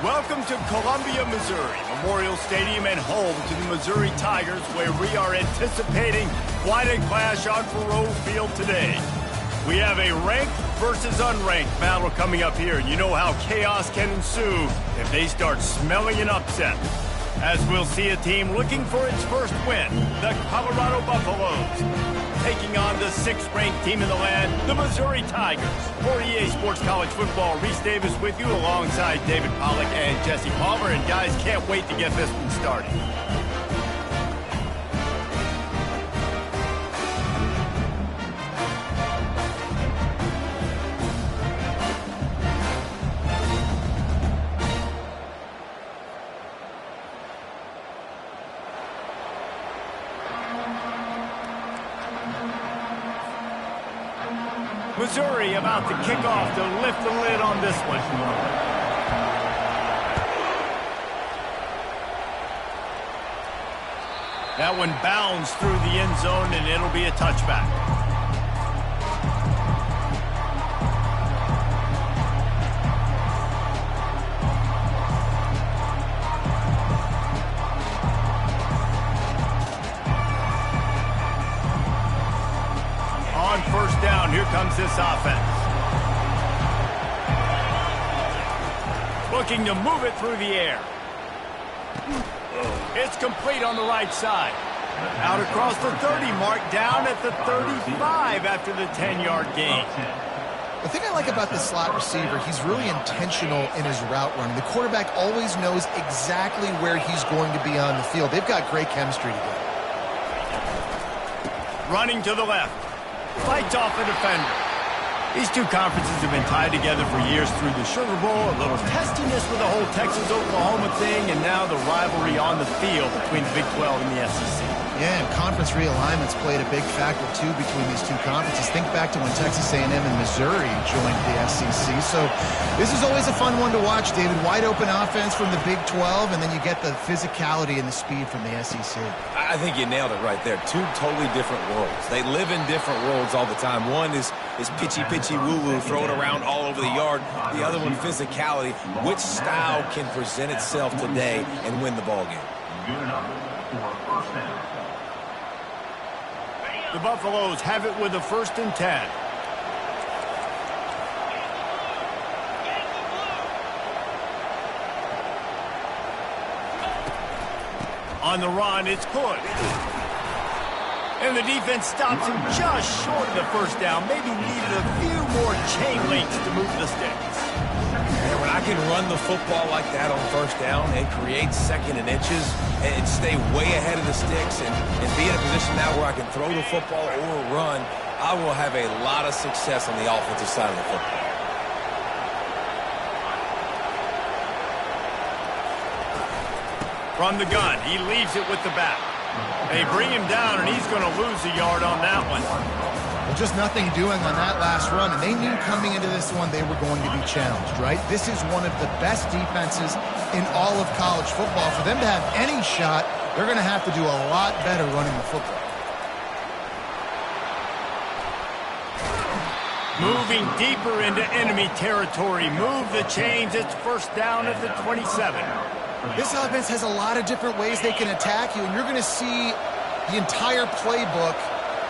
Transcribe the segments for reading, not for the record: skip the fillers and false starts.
Welcome to Columbia, Missouri, Memorial Stadium and home to the Missouri Tigers, where we are anticipating quite a clash on Faroe Field today. We have a ranked versus unranked battle coming up here, and you know how chaos can ensue if they start smelling an upset. As we'll see a team looking for its first win, the Colorado Buffaloes, taking on the 6th-ranked team in the land, the Missouri Tigers. For EA Sports College Football, Reese Davis with you alongside David Pollack and Jesse Palmer. And guys, can't wait to get this one started. Missouri about to kick off to lift the lid on this one. That one bounds through the end zone, and it'll be a touchback. On first down, here comes this offense. Looking to move it through the air. It's complete on the right side. Out across the 30 mark, down at the 35 after the 10-yard gain. The thing I like about this slot receiver, he's really intentional in his route running. The quarterback always knows exactly where he's going to be on the field. They've got great chemistry together. Running to the left. Fights off the defender. These two conferences have been tied together for years through the Sugar Bowl, a little testiness with the whole Texas-Oklahoma thing, and now the rivalry on the field between the Big 12 and the SEC. Yeah, and conference realignments played a big factor, too, between these two conferences. Think back to when Texas A&M and Missouri joined the SEC. So this is always a fun one to watch, David. Wide open offense from the Big 12, and then you get the physicality and the speed from the SEC. I think you nailed it right there. Two totally different worlds. They live in different worlds all the time. One is pitchy, woo-woo, throw it around all over the yard. The other one, physicality. Which style can present itself today and win the ball game? Good enough for first down. The Buffaloes have it with a 1st and 10. On the run, it's good. And the defense stops him just short of the first down. Maybe needed a few more chain links to move the sticks. And when I can run the football like that on first down and create 2nd and inches and stay way ahead of the sticks and be in a position now where I can throw the football or run, I will have a lot of success on the offensive side of the football. From the gun, he leaves it with the back. They bring him down, and he's going to lose a yard on that one. Well, just nothing doing on that last run, and they knew coming into this one they were going to be challenged, right? This is one of the best defenses in all of college football. For them to have any shot, they're going to have to do a lot better running the football. Moving deeper into enemy territory. Move the chains. It's first down at the 27. This offense has a lot of different ways they can attack you, and you're going to see the entire playbook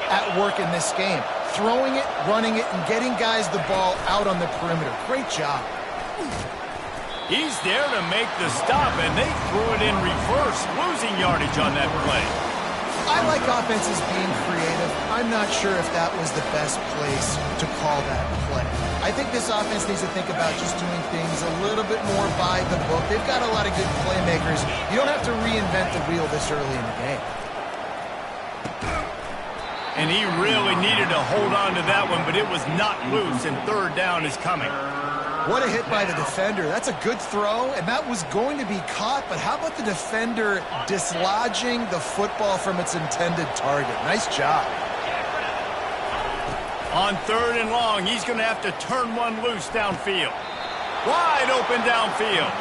at work in this game. Throwing it, running it, and getting guys the ball out on the perimeter. Great job. He's there to make the stop, and they threw it in reverse, losing yardage on that play. I like offenses being creative. I'm not sure if that was the best place to call that play. I think this offense needs to think about just doing things a little bit more by the book. They've got a lot of good playmakers. You don't have to reinvent the wheel this early in the game. And he really needed to hold on to that one, but it was not loose, and 3rd down is coming. What a hit by the defender. That's a good throw, and that was going to be caught, but how about the defender dislodging the football from its intended target? Nice job. On 3rd and long, he's going to have to turn one loose downfield. Wide open downfield.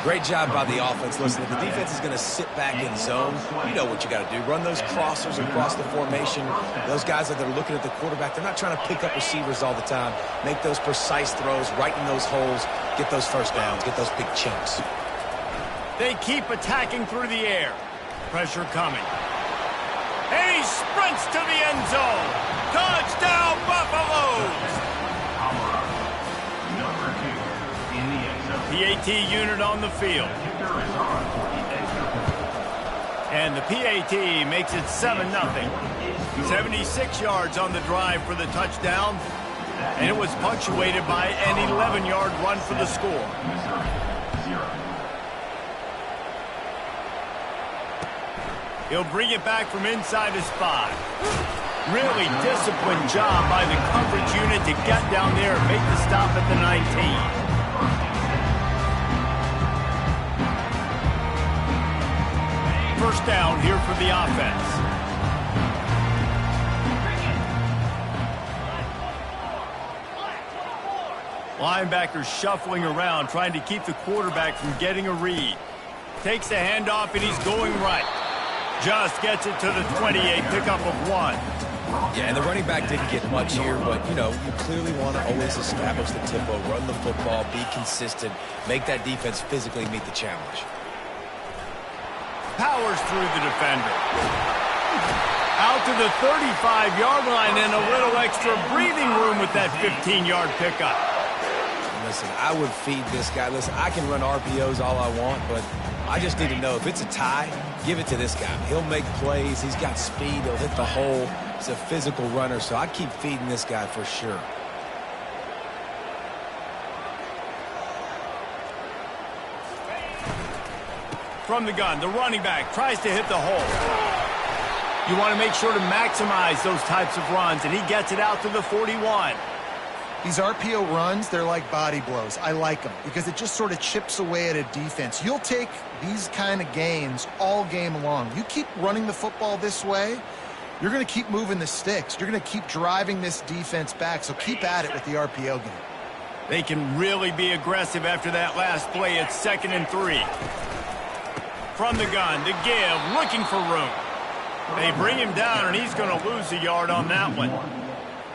Great job by the offense. Listen, if the defense is going to sit back in zone, you know what you got to do. Run those crossers across the formation. Those guys that are looking at the quarterback, they're not trying to pick up receivers all the time. Make those precise throws, right in those holes, get those first downs, get those big chunks. They keep attacking through the air. Pressure coming. And he sprints to the end zone. Touchdown, Buffaloes! PAT unit on the field. And the PAT makes it 7-0. 76 yards on the drive for the touchdown. And it was punctuated by an 11-yard run for the score. He'll bring it back from inside his 5. Really disciplined job by the coverage unit to get down there and make the stop at the 19. First down here for the offense. Linebackers shuffling around, trying to keep the quarterback from getting a read. Takes the handoff, and he's going right. Just gets it to the 28, pickup of 1. Yeah, and the running back didn't get much here, but, you know, you clearly want to always establish the tempo, run the football, be consistent, make that defense physically meet the challenge. Powers through the defender. Out to the 35-yard line and a little extra breathing room with that 15-yard pickup. Listen, I would feed this guy. Listen, I can run RPOs all I want, but I just need to know if it's a tie, give it to this guy. He'll make plays. He's got speed. He'll hit the hole. He's a physical runner, so I keep feeding this guy for sure. From the gun, the running back tries to hit the hole. You want to make sure to maximize those types of runs, and he gets it out to the 41. These RPO runs, they're like body blows. I like them because it just sort of chips away at a defense. You'll take these kind of gains all game long. You keep running the football this way, you're going to keep moving the sticks. You're going to keep driving this defense back, so keep at it with the RPO game. They can really be aggressive after that last play. It's 2nd and 3. From the gun, the give, looking for room. They bring him down, and he's going to lose a yard on that one.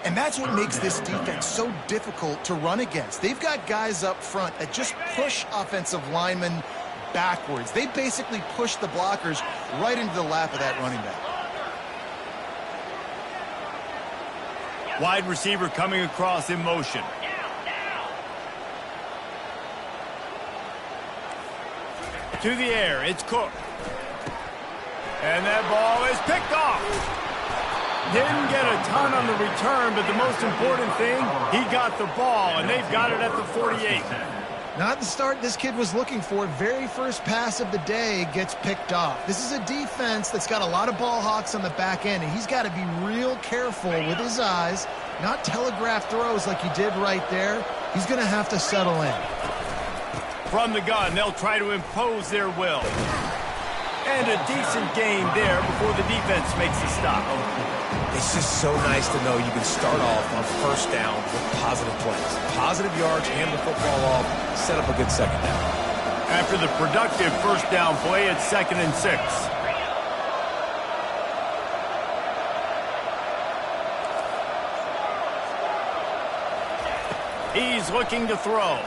And that's what makes this defense so difficult to run against. They've got guys up front that just push offensive linemen backwards. They basically push the blockers right into the lap of that running back. Wide receiver coming across in motion. To the air, it's Cook. And that ball is picked off. Didn't get a ton on the return, but the most important thing, he got the ball, and they've got it at the 48. Not the start this kid was looking for. Very first pass of the day gets picked off. This is a defense that's got a lot of ball hawks on the back end, and he's got to be real careful with his eyes, not telegraph throws like he did right there. He's going to have to settle in. From the gun, they'll try to impose their will. And a decent game there before the defense makes the stop. It's just so nice to know you can start off on first down with positive plays. Positive yards, hand the football off, set up a good second down. After the productive first down play, it's 2nd and 6. He's looking to throw.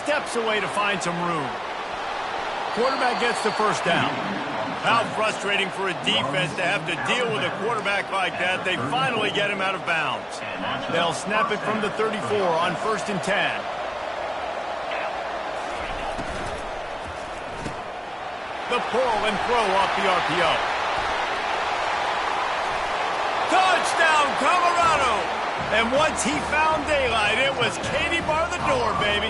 Steps away to find some room. Quarterback gets the first down. How frustrating for a defense to have to deal with a quarterback like that. They finally get him out of bounds. They'll snap it from the 34 on 1st and 10. The pull and throw off the RPO. Touchdown, Colorado! And once he found daylight, it was Katie bar the door, baby.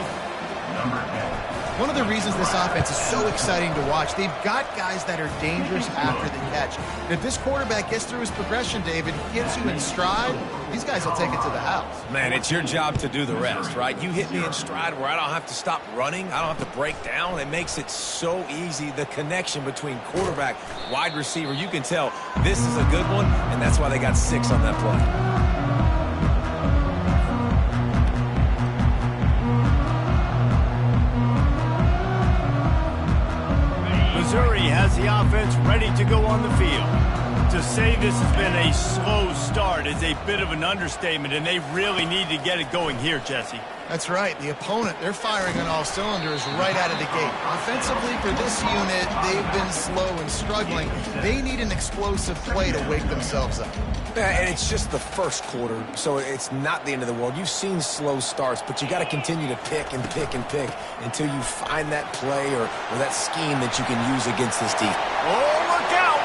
One of the reasons this offense is so exciting to watch, they've got guys that are dangerous after the catch. And if this quarterback gets through his progression, David, gets you in stride, these guys will take it to the house. Man, it's your job to do the rest, right? You hit me in stride where I don't have to stop running. I don't have to break down. It makes it so easy, the connection between quarterback, wide receiver. You can tell this is a good one, and that's why they got 6 on that play. Missouri has the offense ready to go on the field. To say this has been a slow start is a bit of an understatement, and they really need to get it going here, Jesse. That's right. The opponent, they're firing on all cylinders right out of the gate. Offensively, for this unit, they've been slow and struggling. They need an explosive play to wake themselves up. And it's just the first quarter, so it's not the end of the world. You've seen slow starts, but you got to continue to pick and pick and pick until you find that play or that scheme that you can use against this defense. Oh, look out!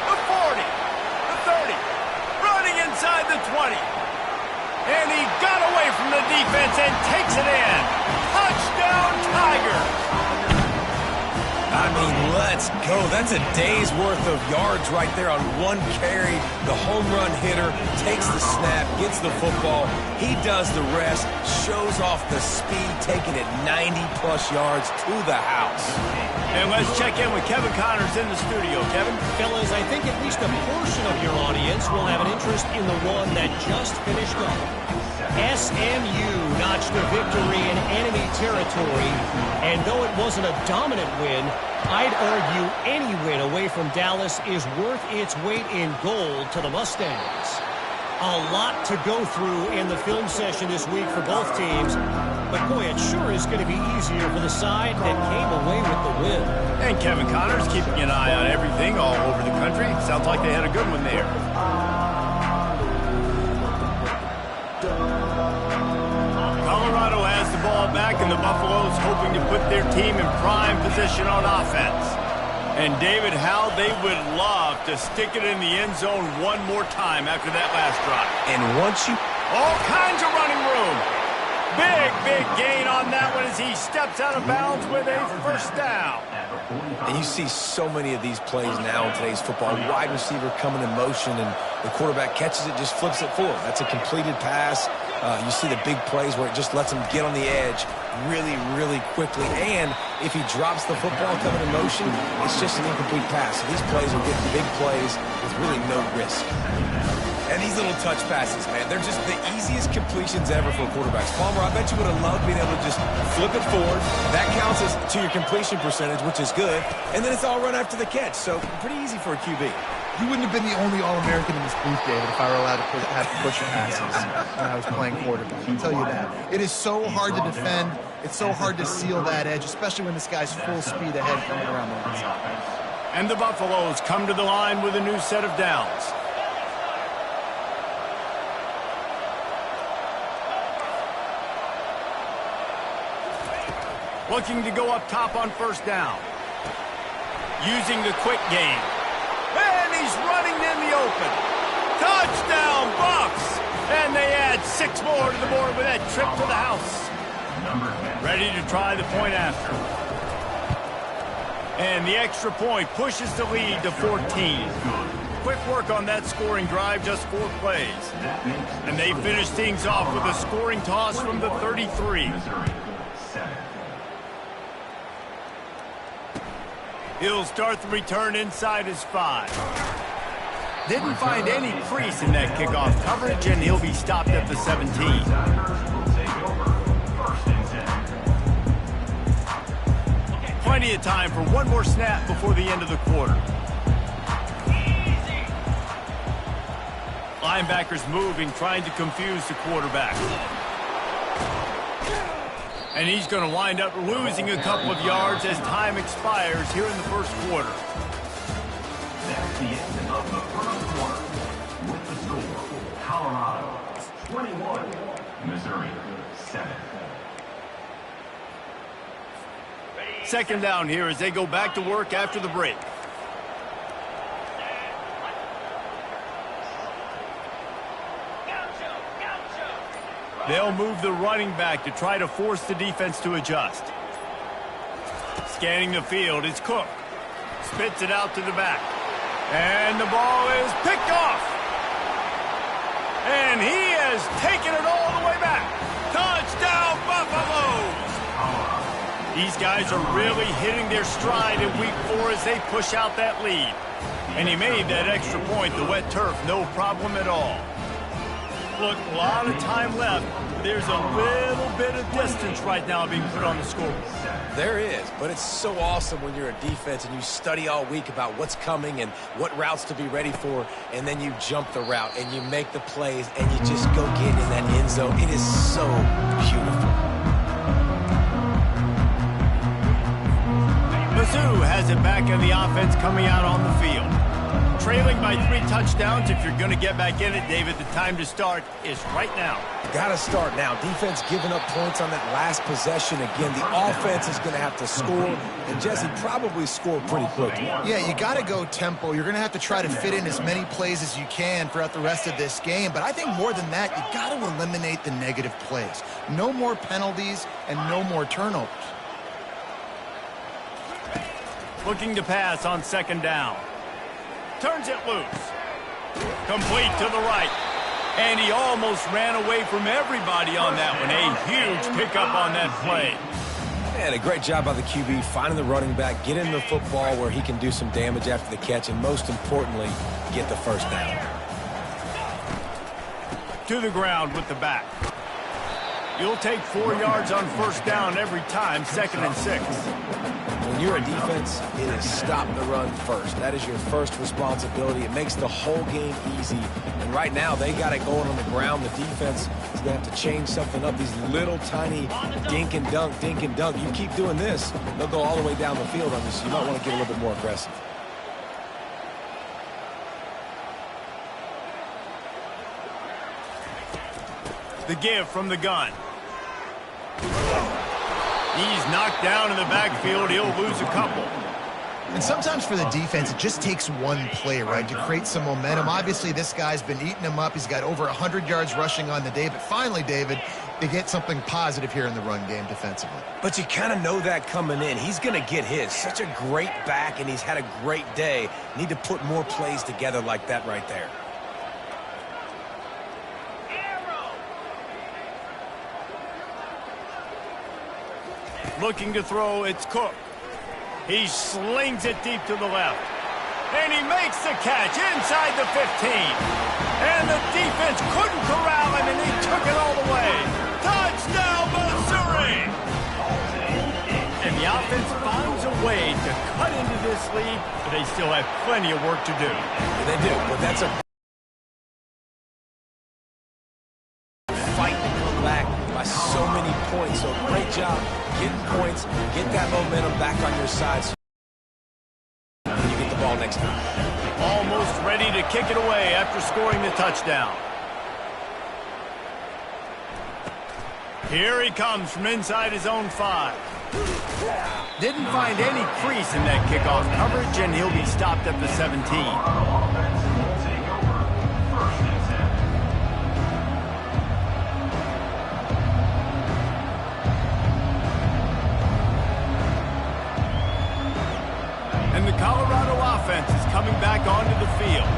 The 40, the 30, running inside the 20. And he got away from the defense and takes it in. Touchdown, Tigers! I mean, let's go. That's a day's worth of yards right there on one carry. The home run hitter takes the snap, gets the football. He does the rest, shows off the speed, taking it 90-plus yards to the house. And let's check in with Kevin Connors in the studio. Kevin? Fellas, I think at least a portion of your audience will have an interest in the one that just finished up. SMU notched a victory in enemy territory, and though it wasn't a dominant win, I'd argue any win away from Dallas is worth its weight in gold to the Mustangs. A lot to go through in the film session this week for both teams, but boy, it sure is going to be easier for the side that came away with the win. And Kevin Connors keeping an eye on everything all over the country. Sounds like they had a good one there. Colorado has the ball back, and the Buffaloes hoping to put their team in prime position on offense. And David, how they would love to stick it in the end zone one more time after that last drive. And once you... All kinds of running room. Big gain on that one as he steps out of bounds with a first down. And you see so many of these plays now in today's football. Wide receiver coming in motion, and the quarterback catches it, just flips it forward. That's a completed pass. You see the big plays where it just lets him get on the edge really quickly. And if he drops the football coming in motion, it's just an incomplete pass. So these plays are getting big plays with really no risk. And these little touch passes, man, they're just the easiest completions ever for quarterbacks. Palmer, I bet you would have loved being able to just flip it forward. That counts as to your completion percentage, which is good. And then it's all run after the catch. So pretty easy for a QB. You wouldn't have been the only All-American in this booth, David, if I were allowed to have to push passes when I was playing quarterback. I'll tell you that. It is so hard to defend. It's so hard to seal that edge, especially when this guy's full speed ahead coming around the outside. And the Buffaloes come to the line with a new set of downs. Looking to go up top on first down. Using the quick game. And he's running in the open. Touchdown, Bucks! And they add 6 more to the board with that trip to the house. Ready to try the point after. And the extra point pushes the lead to 14. Quick work on that scoring drive, just 4 plays. And they finish things off with a scoring toss from the 33. He'll start the return inside his 5. Didn't find any crease in that kickoff coverage, and he'll be stopped at the 17. Plenty of time for one more snap before the end of the quarter. Linebackers moving, trying to confuse the quarterback. And he's going to wind up losing a couple of yards as time expires here in the first quarter. That's the end of the first quarter. With the score, Colorado 21, Missouri 7. Second down here as they go back to work after the break. They'll move the running back to try to force the defense to adjust. Scanning the field, it's Cook. Spits it out to the back. And the ball is picked off. And he has taken it all the way back. Touchdown, Buffaloes! These guys are really hitting their stride in week 4 as they push out that lead. And he made that extra point, the wet turf, no problem at all. Look, a lot of time left. There's a little bit of distance right now being put on the scoreboard. There is, but it's so awesome when you're a defense and you study all week about what's coming and what routes to be ready for, and then you jump the route and you make the plays and you just go get in that end zone. It is so beautiful. Mizzou has it back in the offense coming out on the field. Trailing by 3 touchdowns. If you're going to get back in it, David, the time to start is right now. Got to start now. Defense giving up points on that last possession. Again, the offense is going to have to score, and Jesse probably score pretty quickly. Yeah, you got to go tempo. You're going to have to try to fit in as many plays as you can throughout the rest of this game. But I think more than that, you got to eliminate the negative plays. No more penalties and no more turnovers. Looking to pass on 2nd down. Turns it loose. Complete to the right. And he almost ran away from everybody on that one. A huge pickup on that play. And a great job by the QB finding the running back, getting the football where he can do some damage after the catch, and most importantly, get the 1st down. To the ground with the back. You'll take 4 yards on 1st down every time, 2nd and 6. When you're a defense, it is stop the run first. That is your first responsibility. It makes the whole game easy. And right now, they got it going on the ground. The defense is going to have to change something up. These little tiny dink and dunk, dink and dunk. You keep doing this, they'll go all the way down the field on you, so you might want to get a little bit more aggressive. The give from the gun. He's knocked down in the backfield. He'll lose a couple. And sometimes for the defense, it just takes one play, right, to create some momentum. Obviously, this guy's been eating him up. He's got over 100 yards rushing on the day. But finally, David, they get something positive here in the run game defensively. But you kind of know that coming in. He's going to get his. Such a great back, and he's had a great day. Need to put more plays together like that right there. Looking to throw, it's Cook. He slings it deep to the left. And he makes the catch inside the 15. And the defense couldn't corral him, and he took it all the way. Touchdown, Missouri! And the offense finds a way to cut into this lead, but they still have plenty of work to do. And they do, but that's a fight to come back by so many points. So great job getting points, get that momentum back on your side so you get the ball next time. Almost ready to kick it away after scoring the touchdown. Here he comes from inside his own 5. Didn't find any crease in that kickoff coverage, and he'll be stopped at the 17. And the Colorado offense is coming back onto the field.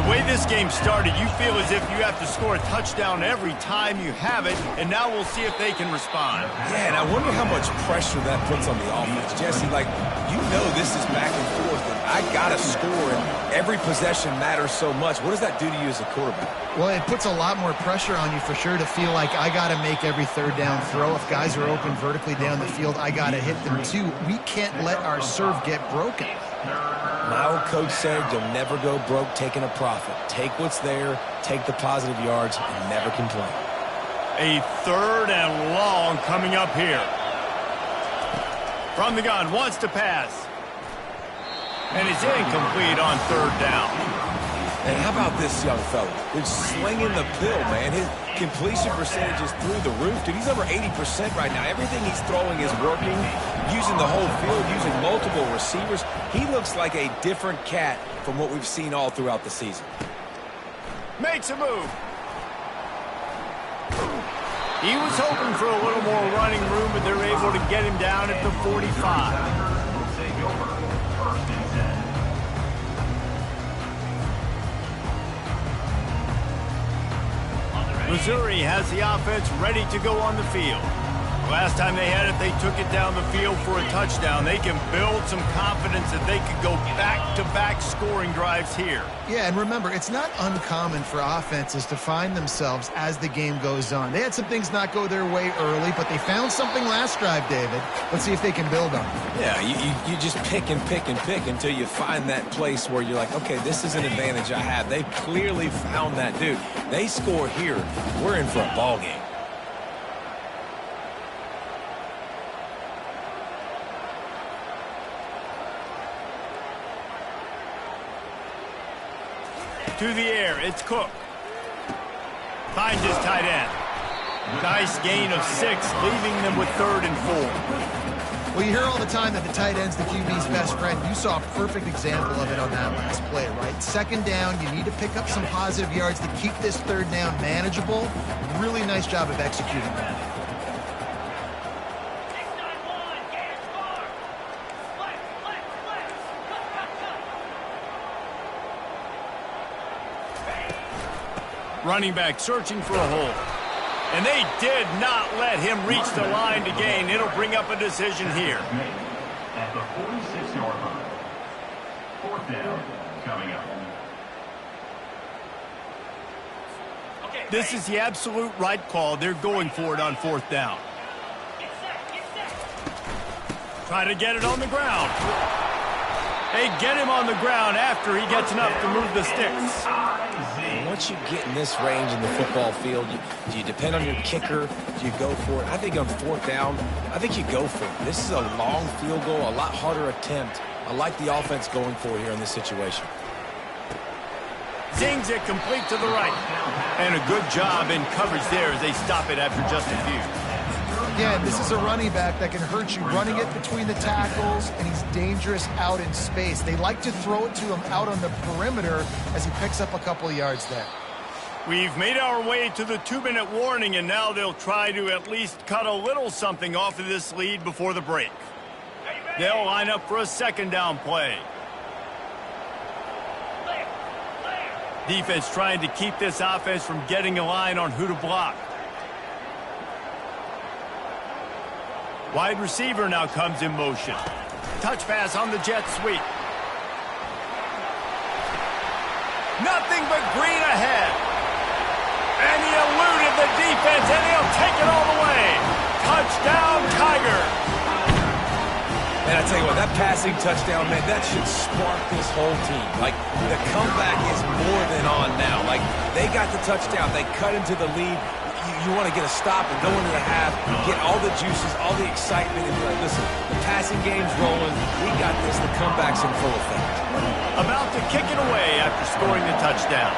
The way this game started, you feel as if you have to score a touchdown every time you have it, and now we'll see if they can respond. Yeah, and I wonder how much pressure that puts on the offense. Jesse, like, you know this is back and forth, and I got to score, and every possession matters so much. What does that do to you as a quarterback? Well, it puts a lot more pressure on you for sure to feel like I got to make every 3rd down throw. If guys are open vertically down the field, I got to hit them too. We can't let our serve get broken. My old coach said you'll never go broke taking a profit. Take what's there, take the positive yards, and never complain. A 3rd and long coming up here. From the gun, wants to pass. And it's incomplete on 3rd down. And how about this young fella? He's slinging the pill, man. His completion percentage is through the roof. Dude, he's over 80% right now. Everything he's throwing is working, using the whole field, using multiple receivers. He looks like a different cat from what we've seen all throughout the season. Makes a move. He was hoping for a little more running room, but they're able to get him down at the 45. Missouri has the offense ready to go on the field. Last time they had it, they took it down the field for a touchdown. They can build some confidence that they could go back-to-back scoring drives here. Yeah, and remember, it's not uncommon for offenses to find themselves as the game goes on. They had some things not go their way early, but they found something last drive, David. Let's see if they can build on it. Yeah, you just pick and pick and pick until you find that place where you're like, okay, this is an advantage I have. They clearly found that, dude. They score here, we're in for a ball game. To the air, it's Cook. Finds his tight end. Nice gain of 6, leaving them with 3rd and 4. Well, you hear all the time that the tight end's the QB's best friend. You saw a perfect example of it on that last play, right? 2nd down, you need to pick up some positive yards to keep this 3rd down manageable. Really nice job of executing that. Running back searching for a hole. And they did not let him reach the line to gain. It'll bring up a decision here. At the 46-yard line. 4th down coming up. This is the absolute right call. They're going for it on 4th down. Try to get it on the ground. They get him on the ground after he gets enough to move the sticks. Once you get in this range in the football field, do you depend on your kicker? Do you go for it? I think on 4th down, I think you go for it. This is a long field goal, a lot harder attempt. I like the offense going for it here in this situation. Zings it complete to the right. And a good job in coverage there as they stop it after just a few. Again, this is a running back that can hurt you running it between the tackles, and he's dangerous out in space. They like to throw it to him out on the perimeter as he picks up a couple of yards there. We've made our way to the 2-minute warning, and now they'll try to at least cut a little something off of this lead before the break. They'll line up for a 2nd down play. Defense trying to keep this offense from getting a line on who to block. Wide receiver now comes in motion. Touch pass on the jet sweep. Nothing but green ahead. And he eluded the defense, and he'll take it all the way. Touchdown, Tigers. And I tell you what, that passing touchdown, man, that should spark this whole team. Like, the comeback is more than on now. Like, they got the touchdown. They cut into the lead. You want to get a stop and go into the half, get all the juices, all the excitement, and be like, listen, the passing game's rolling. We got this. The comeback's in full effect. About to kick it away after scoring the touchdown.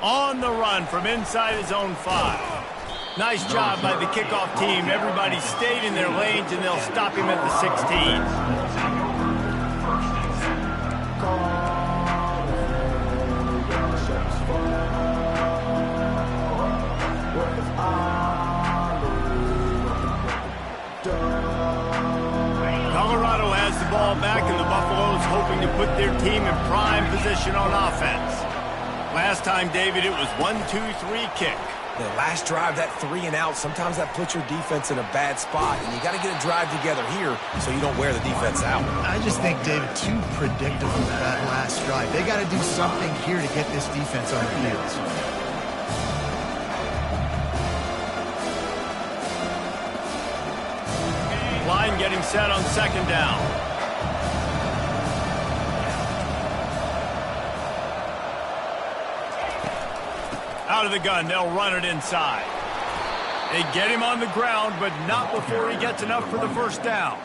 On the run from inside his own 5. Nice job by the kickoff team. Everybody stayed in their lanes, and they'll stop him at the 16. Colorado has the ball back, and the Buffaloes hoping to put their team in prime position on offense. Last time, David, it was 1-2-3 kick. The last drive, that 3 and out, sometimes that puts your defense in a bad spot, and you got to get a drive together here so you don't wear the defense out. I just think, David, too predictable that last drive. They got to do something here to get this defense on their heels. Line getting set on 2nd down. Out of the gun, they'll run it inside. They get him on the ground, but not before he gets enough for the 1st down.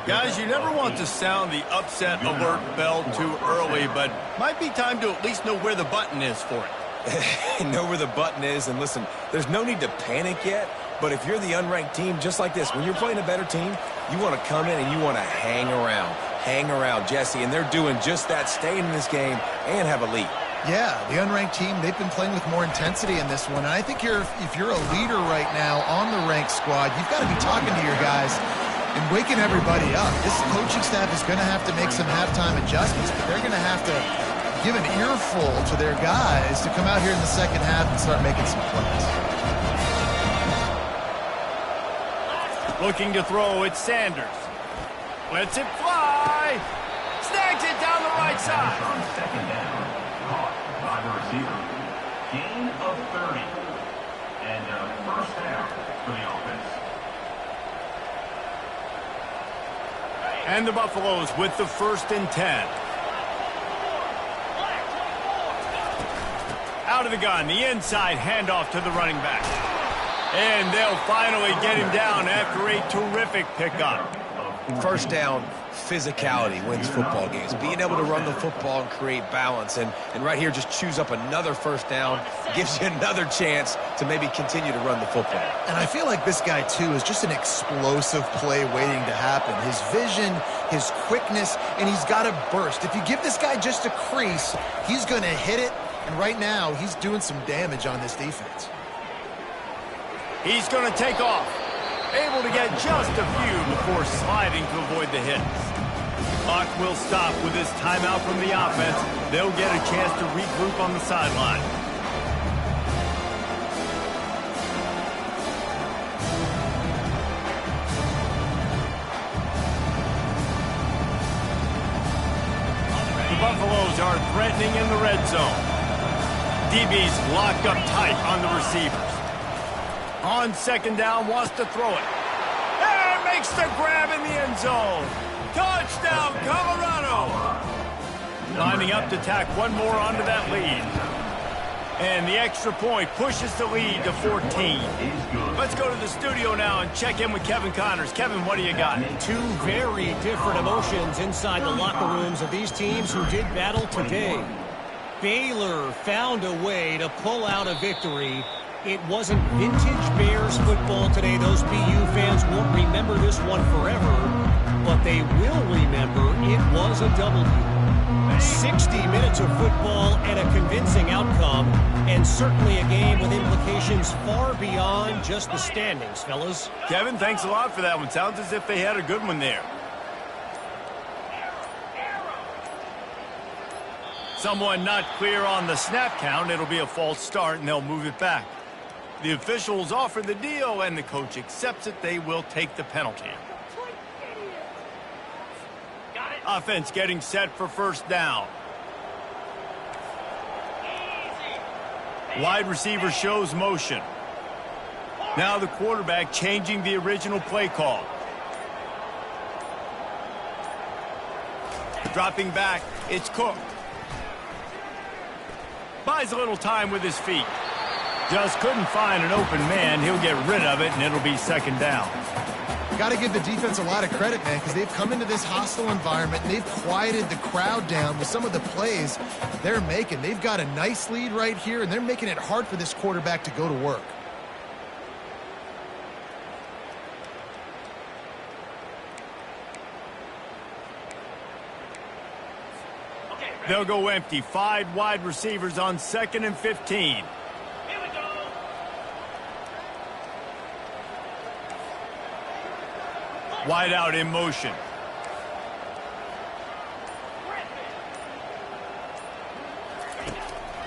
Guys, you never want to sound the upset alert bell too early, but might be time to at least know where the button is for it. Know where the button is, and listen, there's no need to panic yet, but if you're the unranked team, just like this, when you're playing a better team, you want to come in and you want to hang around, Jesse, and they're doing just that, staying in this game and have a lead. Yeah, the unranked team, they've been playing with more intensity in this one. And I think if you're a leader right now on the ranked squad, you've got to be talking to your guys and waking everybody up. This coaching staff is going to have to make some halftime adjustments, but they're going to have to give an earful to their guys to come out here in the second half and start making some plays. Looking to throw, it's Sanders. Lets it fly. Snags it down the right side. On second down, caught by the receiver. Gain of 30. And first down for the offense. And the Buffaloes with the 1st and 10. Out of the gun, the inside handoff to the running back. And they'll finally get him down after a terrific pickup. First down, physicality wins football games. Being able to run the football and create balance. And right here, just choose up another first down. Gives you another chance to maybe continue to run the football. And I feel like this guy, too, is just an explosive play waiting to happen. His vision, his quickness, and he's got a burst. If you give this guy just a crease, he's going to hit it. And right now, he's doing some damage on this defense. He's going to take off. Able to get just a few before sliding to avoid the hits. Clock will stop with this timeout from the offense. They'll get a chance to regroup on the sideline. The Buffaloes are threatening in the red zone. DB's locked up tight on the receivers. On second down, wants to throw it. And makes the grab in the end zone. Touchdown, Colorado! Lining up to tack one more onto that lead. And the extra point pushes the lead to 14. Let's go to the studio now and check in with Kevin Connors. Kevin, what do you got? Two very different emotions inside the locker rooms of these teams who did battle today. Baylor found a way to pull out a victory. It wasn't vintage Bears football today. Those BU fans won't remember this one forever, but they will remember it was a W. 60 minutes of football and a convincing outcome, and certainly a game with implications far beyond just the standings, fellas. Kevin, thanks a lot for that one. Sounds as if they had a good one there. Someone not clear on the snap count. It'll be a false start, and they'll move it back. The officials offer the deal, and the coach accepts it. They will take the penalty. Offense getting set for first down. Wide receiver shows motion. Now the quarterback changing the original play call. Dropping back, it's Cook. Buys a little time with his feet. Just couldn't find an open man. He'll get rid of it, and it'll be second down. Got to give the defense a lot of credit, man, because they've come into this hostile environment, and they've quieted the crowd down with some of the plays they're making. They've got a nice lead right here, and they're making it hard for this quarterback to go to work. They'll go empty. 5 wide receivers on 2nd and 15. Wide out in motion.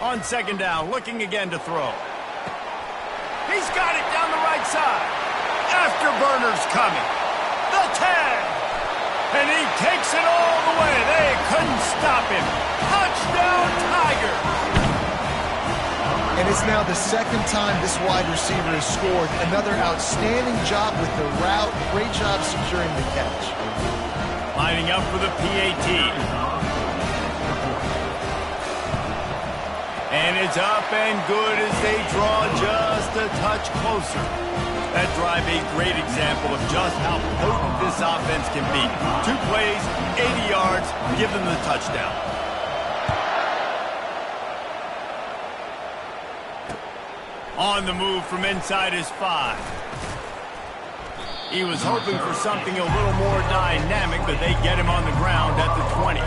On second down, looking again to throw. He's got it down the right side. Afterburner's coming. The 10. And he takes it all the way. They couldn't stop him. Touchdown, Tigers. And it's now the second time this wide receiver has scored. Another outstanding job with the route. Great job securing the catch. Lining up for the PAT. And it's up and good as they draw just a touch closer. That drive a great example of just how potent this offense can be. 2 plays, 80 yards, give them the touchdown. On the move from inside his 5. He was hoping for something a little more dynamic, but they get him on the ground at the 20.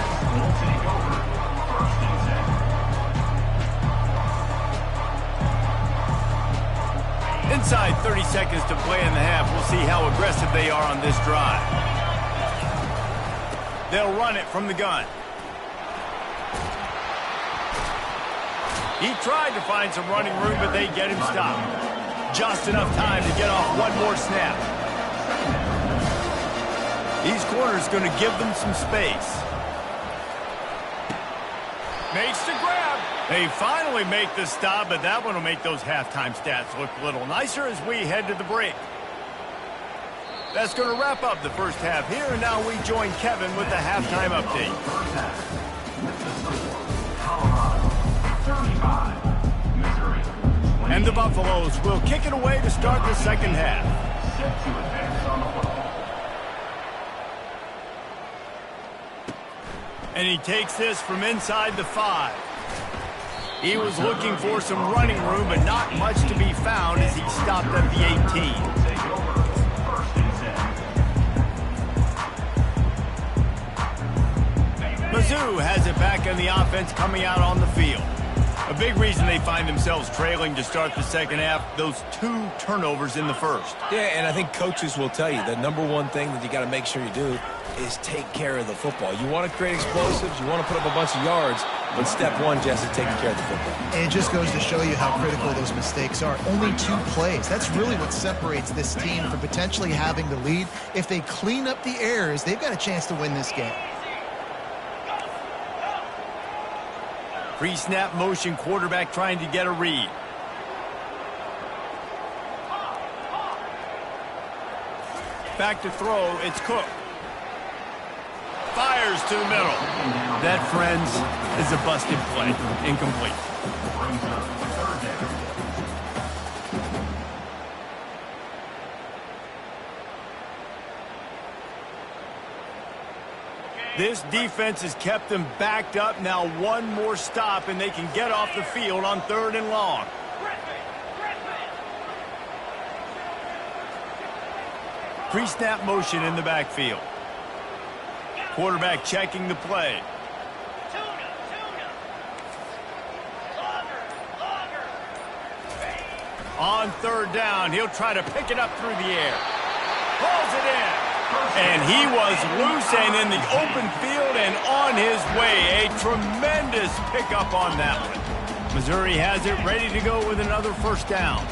Inside 30 seconds to play in the half. We'll see how aggressive they are on this drive. They'll run it from the gun. He tried to find some running room, but they get him stopped. Just enough time to get off one more snap. These corners going to give them some space. Makes the grab. They finally make the stop, but that one will make those halftime stats look a little nicer as we head to the break. That's going to wrap up the first half here, and now we join Kevin with the halftime update. And the Buffaloes will kick it away to start the second half. And he takes this from inside the 5. He was looking for some running room, but not much to be found as he stopped at the 18. Mizzou has it back on the offense coming out on the field. A big reason they find themselves trailing to start the second half, those 2 turnovers in the first. Yeah, and I think coaches will tell you the number one thing that you got to make sure you do is take care of the football. You want to create explosives, you want to put up a bunch of yards, but step one, Jesse, taking care of the football. And it just goes to show you how critical those mistakes are. Only 2 plays. That's really what separates this team from potentially having the lead. If they clean up the errors, they've got a chance to win this game. Pre-snap motion, quarterback trying to get a read. Back to throw, it's Cook. Fires to the middle. That, friends, is a busted play. Incomplete. This defense has kept them backed up. Now one more stop, and they can get off the field on 3rd and long. Pre-snap motion in the backfield. Quarterback checking the play. On 3rd down, he'll try to pick it up through the air. Pulls it in. And he was loose and in the open field and on his way. A tremendous pickup on that one. Missouri has it ready to go with another first down.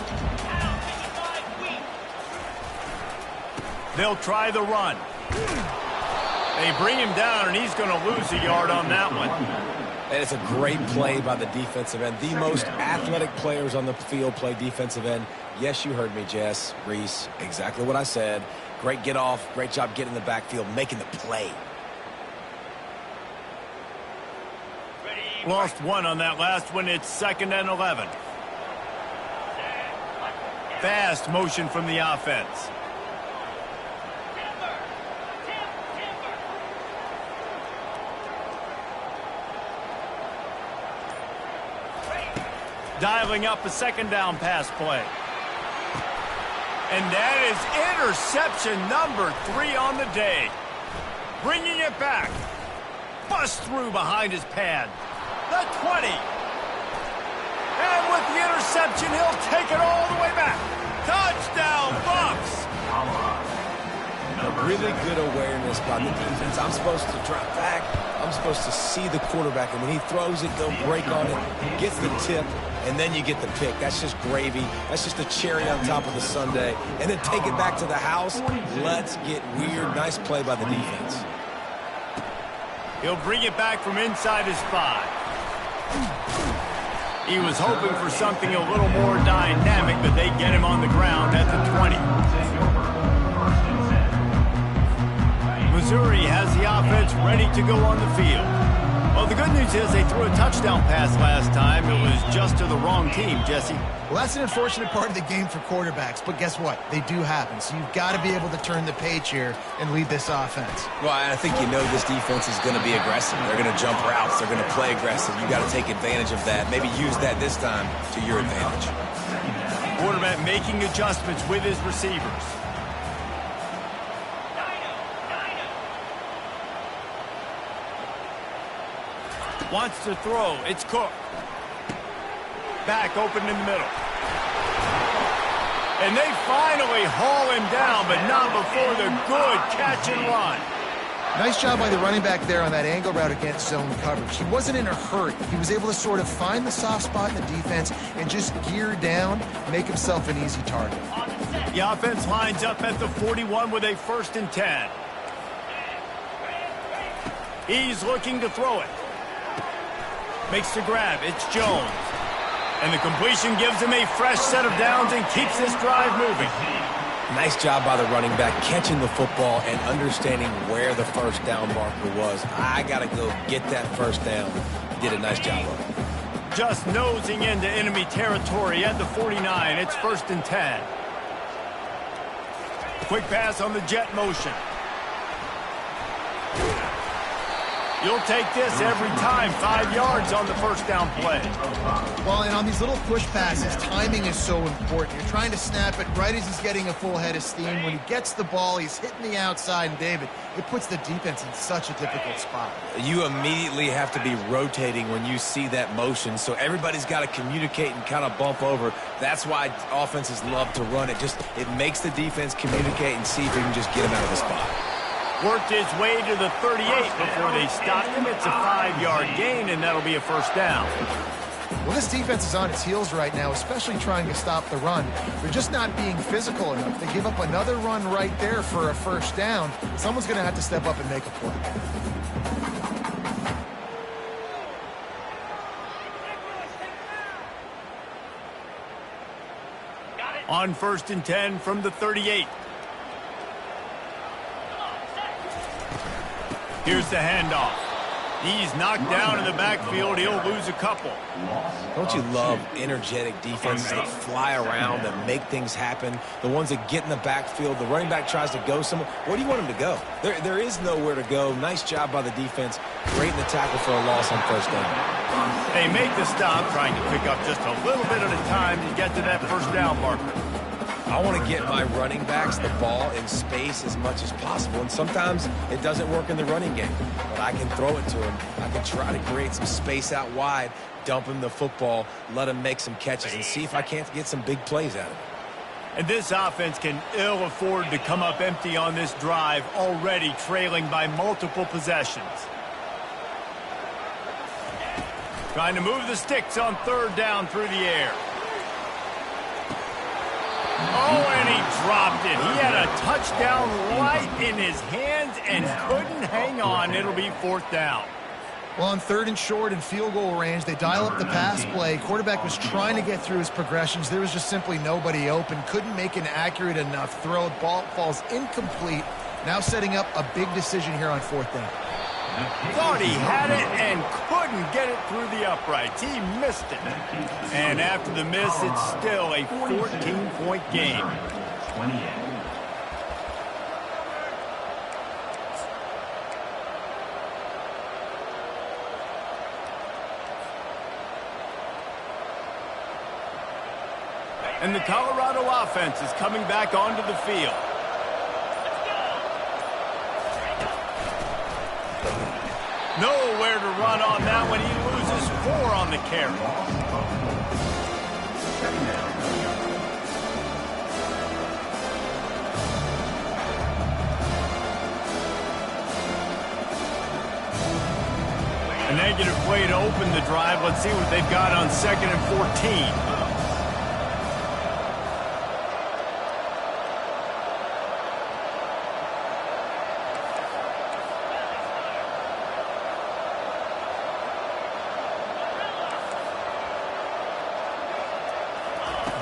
They'll try the run. They bring him down, and he's going to lose a yard on that one. And it's a great play by the defensive end. The most athletic players on the field play defensive end. Yes, you heard me, Jess, Reese, exactly what I said. Great get off, great job getting in the backfield, making the play. Lost one on that last one. It's 2nd and 11. Fast motion from the offense. Dialing up a 2nd down pass play. And that is interception number 3 on the day. Bringing it back. Bust through behind his pad. The 20. And with the interception, he'll take it all the way back. Touchdown, Bucks. Really good awareness by the defense. I'm supposed to drop back. I'm supposed to see the quarterback. And when he throws it, they'll break on it, gets the tip, and then you get the pick. That's just gravy. That's just a cherry on top of the sundae. And then take it back to the house. Let's get weird. Nice play by the defense. He'll bring it back from inside his 5. He was hoping for something a little more dynamic, but they get him on the ground at the 20. Missouri has the offense ready to go on the field. Well, the good news is they threw a touchdown pass last time. It was just to the wrong team, Jesse. Well, that's an unfortunate part of the game for quarterbacks, but guess what? They do happen, so you've got to be able to turn the page here and lead this offense. Well, I think you know this defense is going to be aggressive. They're going to jump routes. They're going to play aggressive. You got to take advantage of that. Maybe use that this time to your advantage. Quarterback making adjustments with his receivers. Wants to throw. It's Cook. Back open in the middle. And they finally haul him down, but not before the good catch and run. Nice job by the running back there on that angle route against zone coverage. He wasn't in a hurry. He was able to sort of find the soft spot in the defense and just gear down, make himself an easy target. The offense lines up at the 41 with a 1st and 10. He's looking to throw it. Makes the grab. It's Jones. And the completion gives him a fresh set of downs and keeps this drive moving. Nice job by the running back catching the football and understanding where the first down marker was. I got to go get that first down. He did a nice job of it. Just nosing into enemy territory at the 49. It's 1st and 10. Quick pass on the jet motion. You'll take this every time. 5 yards on the first down play. Well, and on these little push passes, timing is so important. You're trying to snap it right as he's getting a full head of steam. When he gets the ball, he's hitting the outside, and David, it puts the defense in such a difficult spot. You immediately have to be rotating when you see that motion, so everybody's got to communicate and kind of bump over. That's why offenses love to run it. It makes the defense communicate and see if we can just get him out of the spot. Worked his way to the 38 before they stopped him. It's a 5-yard gain, and that'll be a first down. Well, this defense is on its heels right now, especially trying to stop the run. They're just not being physical enough. They give up another run right there for a first down. Someone's going to have to step up and make a play. On 1st and 10 from the 38. Here's the handoff. He's knocked down in the backfield. He'll lose a couple. Don't you love energetic defenses that fly around, that make things happen? The ones that get in the backfield. The running back tries to go somewhere. Where do you want him to go? There is nowhere to go. Nice job by the defense. Great in the tackle for a loss on first down. They make the stop, trying to pick up just a little bit at a time to get to that first down marker. I want to get my running backs the ball in space as much as possible, and sometimes it doesn't work in the running game, but I can throw it to him. I can try to create some space out wide, dump him the football, let him make some catches, and see if I can't get some big plays out of it. And this offense can ill afford to come up empty on this drive, already trailing by multiple possessions. Trying to move the sticks on 3rd down through the air. Oh, and he dropped it. He had a touchdown right in his hands and couldn't hang on. It'll be 4th down. Well, on 3rd and short and field goal range, they dial up the pass play. Quarterback was trying to get through his progressions. There was just simply nobody open. Couldn't make an accurate enough throw. Ball falls incomplete. Now setting up a big decision here on 4th down. Thought he had it and couldn't get it through the uprights. He missed it. And after the miss, it's still a 14-point game. And the Colorado offense is coming back onto the field. Nowhere to run on that one. He loses 4 on the carry. A negative play to open the drive. Let's see what they've got on 2nd and 14.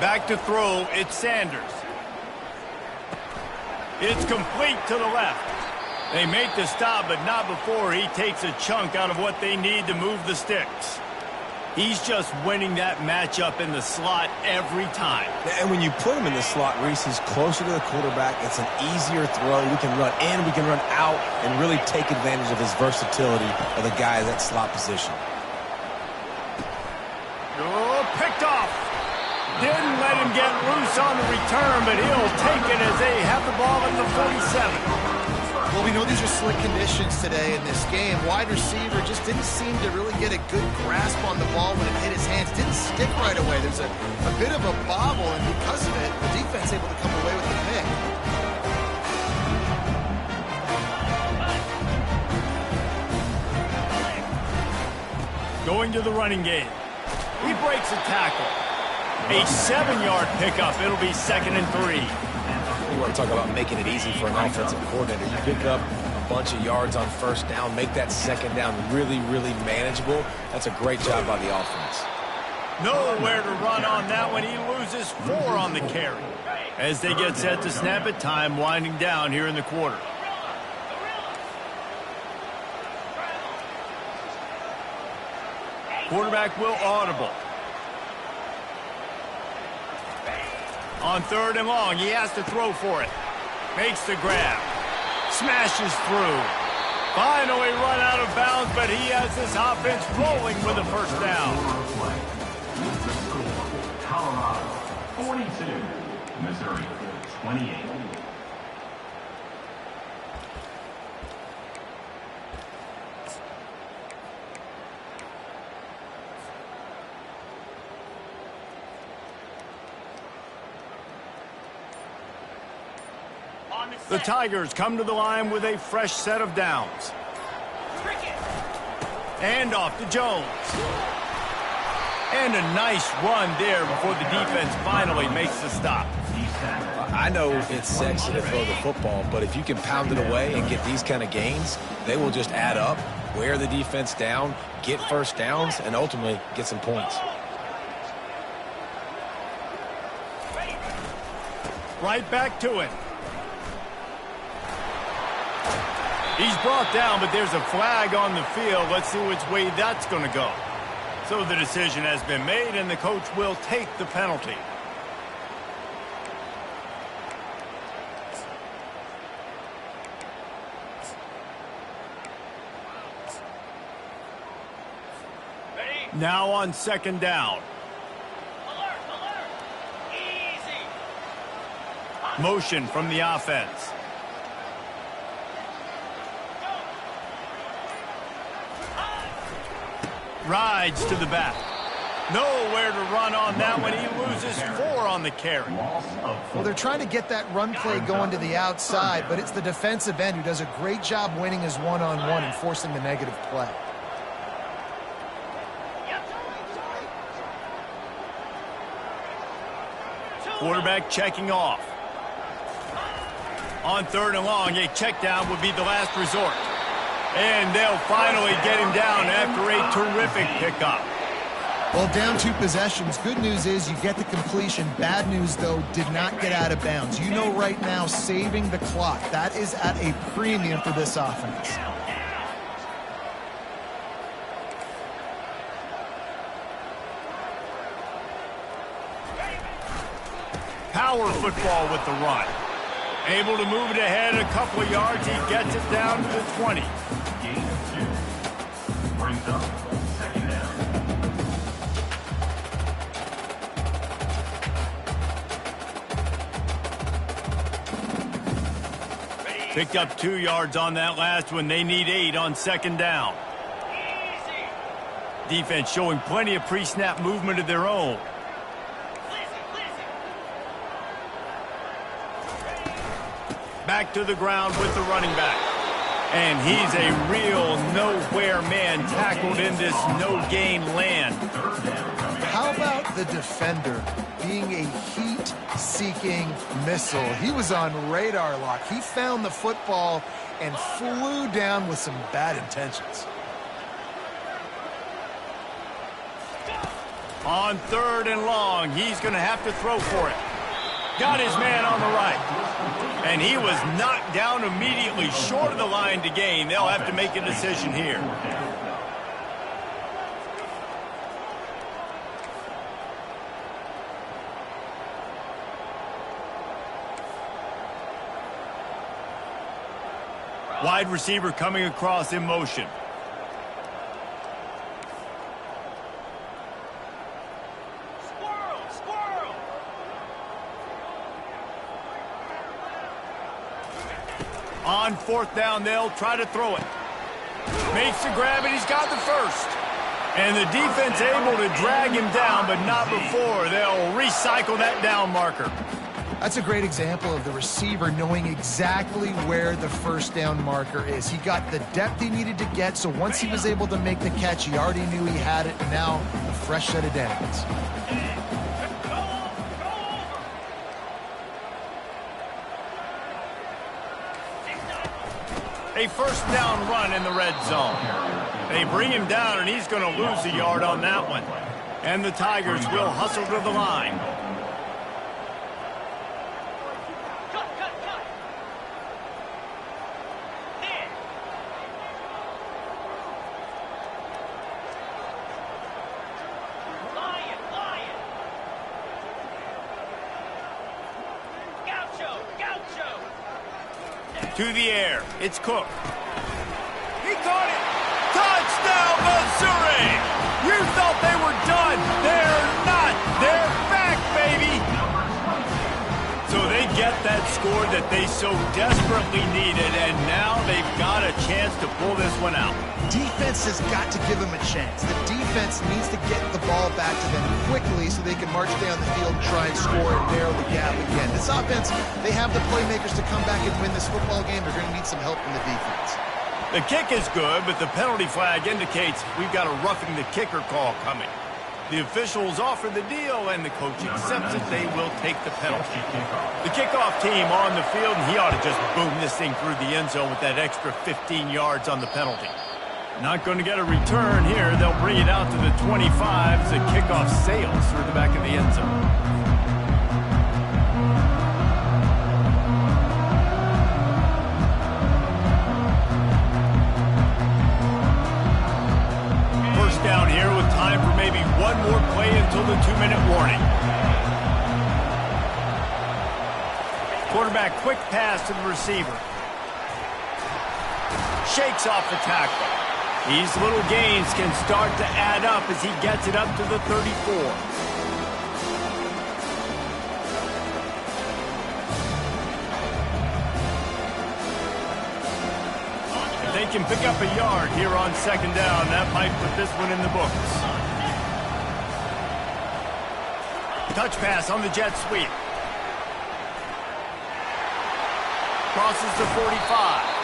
Back to throw, it's Sanders. It's complete to the left. They make the stop, but not before he takes a chunk out of what they need to move the sticks. He's just winning that matchup in the slot every time. And when you put him in the slot, Reese, he's closer to the quarterback. It's an easier throw. We can run in, we can run out, and really take advantage of his versatility of the guy in that slot position. Oh, picked off. Didn't let him get loose on the return, but he'll take it as they have the ball at the 47. Well, we know these are slick conditions today in this game. Wide receiver just didn't seem to really get a good grasp on the ball when it hit his hands. Didn't stick right away. There's a bit of a bobble, and because of it, the defense able to come away with the pick. going to the running game. He breaks a tackle. A 7-yard pickup. It'll be 2nd and 3. You want to talk about making it easy for an offensive coordinator. You pick up a bunch of yards on first down, make that second down really, really manageable. That's a great job by the offense. Nowhere to run on that one. He loses 4 on the carry. As they get set to snap it, time winding down here in the quarter. Quarterback will audible. On 3rd and long, he has to throw for it. Makes the grab. Smashes through. Finally run out of bounds, but he has this offense rolling with a first down. Colorado 42, Missouri 28. The Tigers come to the line with a fresh set of downs. And off to Jones. And a nice run there before the defense finally makes the stop. I know it's sexy to throw the football, but if you can pound it away and get these kind of gains, they will just add up, wear the defense down, get first downs, and ultimately get some points. Right back to it. He's brought down, but there's a flag on the field. Let's see which way that's going to go. So the decision has been made, and the coach will take the penalty. Now on 2nd down. Easy. Motion from the offense. Rides to the back. Nowhere to run on that one. He loses 4 on the carry. Well, they're trying to get that run play going to the outside, but it's the defensive end who does a great job winning his one-on-one and forcing the negative play. Quarterback checking off. On 3rd and long, a check down would be the last resort. And they'll finally get him down after a terrific pickup. Well, down 2 possessions. Good news is you get the completion. Bad news, though, did not get out of bounds. You know right now, saving the clock. That is at a premium for this offense. Power football with the run. Able to move it ahead a couple of yards. He gets it down to the 20. Gain of 2. Brings up 2nd down. Picked up 2 yards on that last one. They need 8 on 2nd down. Defense showing plenty of pre-snap movement of their own. Back to the ground with the running back. And he's a real nowhere man tackled in this no-gain land. How about the defender being a heat-seeking missile? He was on radar lock. He found the football and flew down with some bad intentions. On 3rd and long, he's going to have to throw for it. Got his man on the right. And he was knocked down immediately short of the line to gain. They'll have to make a decision here. Wide receiver coming across in motion. On 4th down, they'll try to throw it. Makes the grab, and he's got the first. And the defense able to drag him down, but not before. They'll recycle that down marker. That's a great example of the receiver knowing exactly where the first down marker is. He got the depth he needed to get, so once he was able to make the catch, he already knew he had it, and now a fresh set of downs. A first down run in the red zone. They bring him down, and he's going to lose a yard on that one. And the Tigers will hustle to the line. To the air, it's Cook. He caught it! Touchdown, Missouri! You thought they were done. They're not. They're back, baby! So they get that score that they so desperately needed, and now they've got a chance to pull this one out. Defense has got to give them a chance. The defense needs to get the ball back to them quickly so they can march down the field and try and score and narrow the gap again. This offense, they have the playmakers to come back and win this football game. They're going to need some help from the defense. The kick is good, but the penalty flag indicates we've got a roughing the kicker call coming. The officials offer the deal, and the coach accepts it. They will take the penalty. The kickoff team on the field, and he ought to just boom this thing through the end zone with that extra 15 yards on the penalty. Not going to get a return here. They'll bring it out to the 25 as the kickoff sails through the back of the end zone. First down here with time for maybe one more play until the 2-minute warning. Quarterback quick pass to the receiver. Shakes off the tackle. These little gains can start to add up as he gets it up to the 34. If they can pick up a yard here on second down, that might put this one in the books. Touch pass on the jet sweep. Crosses the 45.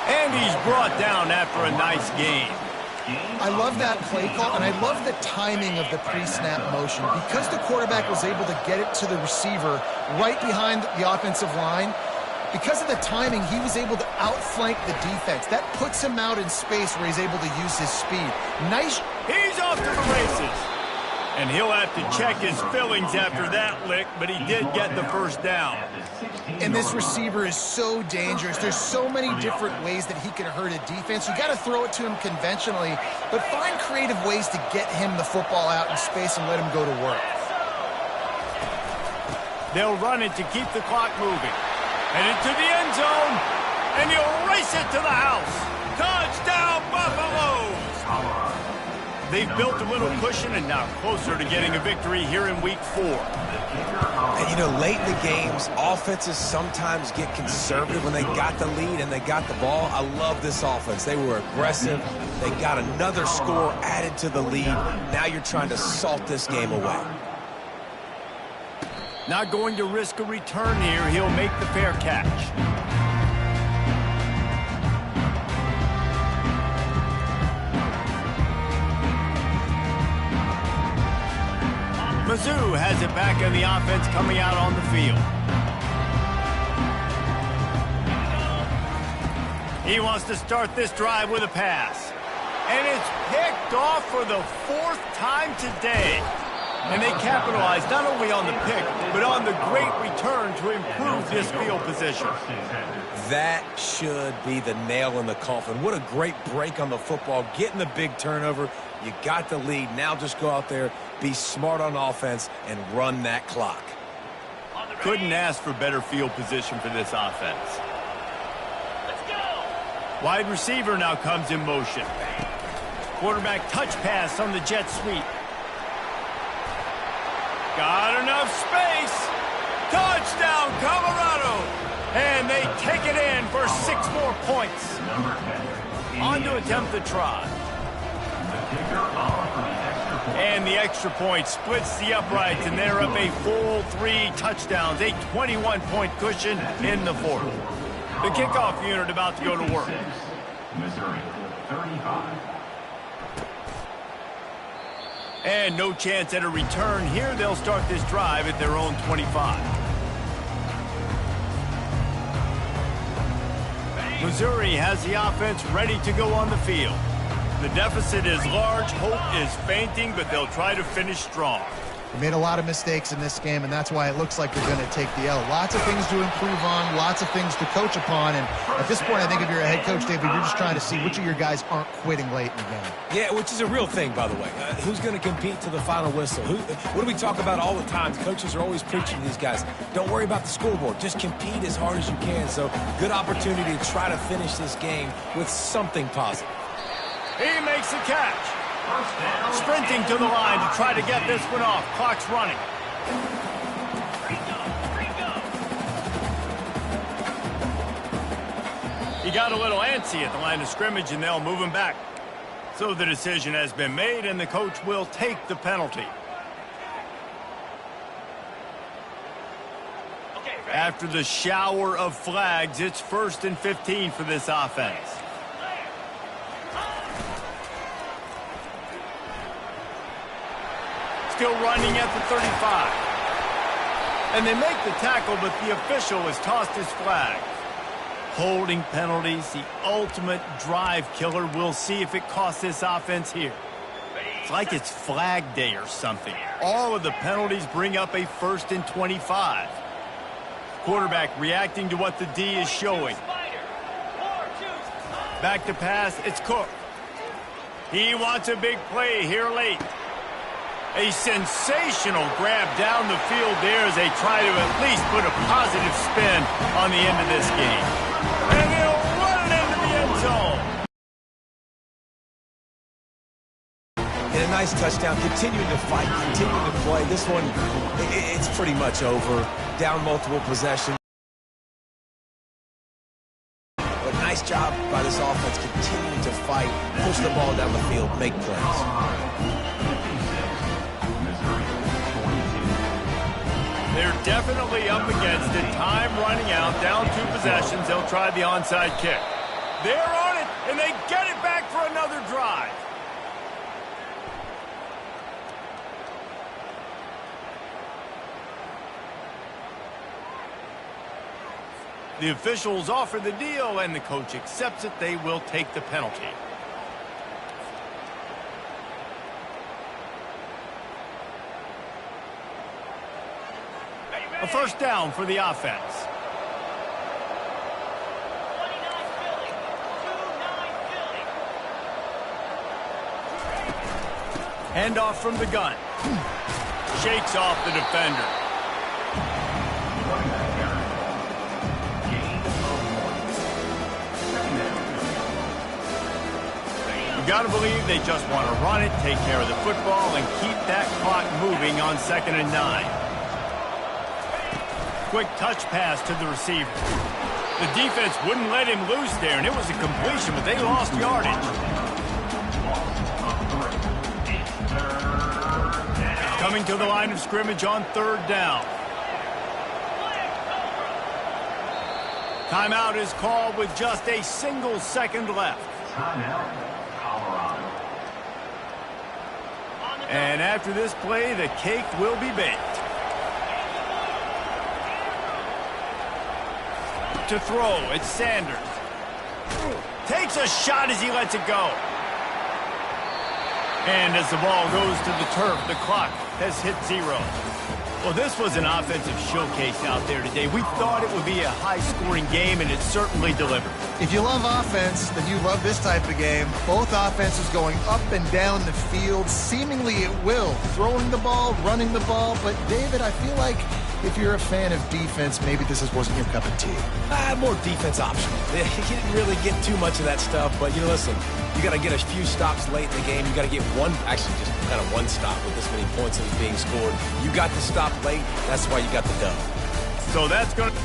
And he's brought down after a nice gain. I love that play call, and I love the timing of the pre-snap motion. Because the quarterback was able to get it to the receiver right behind the offensive line, because of the timing, he was able to outflank the defense. That puts him out in space where he's able to use his speed. Nice. He's off to the races. And he'll have to check his fillings after that lick, but he did get the first down. And this receiver is so dangerous. There's so many different ways that he can hurt a defense. You got to throw it to him conventionally, but find creative ways to get him the football out in space and let him go to work. They'll run it to keep the clock moving. And into the end zone, and he'll race it to the house. Touchdown, Buffaloes! They've built a little cushion and now closer to getting a victory here in Week 4. And, you know, late in the games, offenses sometimes get conservative when they got the lead and they got the ball. I love this offense. They were aggressive. They got another score added to the lead. Now you're trying to salt this game away. Not going to risk a return here. He'll make the fair catch. Mizzou has it back in the offense coming out on the field. He wants to start this drive with a pass. And it's picked off for the 4th time today. And they capitalize not only on the pick, but on the great return to improve this field position. That should be the nail in the coffin. What a great break on the football. Getting the big turnover. You got the lead. Now just go out there, be smart on offense, and run that clock. Couldn't ask for better field position for this offense. Let's go. Wide receiver now comes in motion. Quarterback touch pass on the jet sweep. Got enough space. Touchdown, Colorado. And they take it in for 6 more points. On to attempt the try. And the extra point splits the uprights, and they're up a full 3 touchdowns, a 21-point cushion in the fourth. The kickoff unit about to go to work. Missouri, 35. And no chance at a return here. They'll start this drive at their own 25. Missouri has the offense ready to go on the field. The deficit is large, hope is fainting, but they'll try to finish strong. They made a lot of mistakes in this game, and that's why it looks like they're going to take the L. Lots of things to improve on, lots of things to coach upon, and at this point, I think if you're a head coach, David, you're just trying to see which of your guys aren't quitting late in the game. Yeah, which is a real thing, by the way. Who's going to compete to the final whistle? What do we talk about all the time? Coaches are always preaching to these guys. Don't worry about the scoreboard. Just compete as hard as you can. So, good opportunity to try to finish this game with something positive. He makes the catch. Sprinting to the line to try to get this one off. Clock's running. He got a little antsy at the line of scrimmage, and they'll move him back. So the decision has been made, and the coach will take the penalty. After the shower of flags, it's 1st and 15 for this offense. Still running at the 35. And they make the tackle, but the official has tossed his flag. Holding penalties, the ultimate drive killer. We'll see if it costs this offense here. It's like it's flag day or something. All of the penalties bring up a 1st and 25. Quarterback reacting to what the D is showing. Back to pass, it's Cook. He wants a big play here late. A sensational grab down the field there as they try to at least put a positive spin on the end of this game. And they'll run it into the end zone. And a nice touchdown, continuing to fight, continuing to play. This one, it's pretty much over. Down multiple possessions. But nice job by this offense, continuing to fight, push the ball down the field, make plays. They're definitely up against it. Time running out, down 2 possessions. They'll try the onside kick. They're on it, and they get it back for another drive. The officials offer the deal, and the coach accepts it. They will take the penalty. A 1st down for the offense. Handoff from the gun. Shakes off the defender. You got to believe they just want to run it, take care of the football, and keep that clock moving on 2nd and 9. Quick touch pass to the receiver. The defense wouldn't let him loose there, and it was a completion, but they lost yardage. Coming to the line of scrimmage on 3rd down. Timeout is called with just a single second left. Timeout, Colorado. And after this play, the cake will be baked. To throw, it's Sanders. Takes a shot as he lets it go. And as the ball goes to the turf, the clock has hit 0. Well, this was an offensive showcase out there today. We thought it would be a high-scoring game, and it certainly delivered. If you love offense, then you love this type of game. Both offenses going up and down the field, seemingly at will. Throwing the ball, running the ball. But, David, I feel like if you're a fan of defense, maybe this wasn't your cup of tea. More defense optional. You didn't really get too much of that stuff, but, listen, you got to get a few stops late in the game. You got to get actually just kind of one stop with this many points that was being scored. You got the stop late. That's why you got the dub. So that's going to...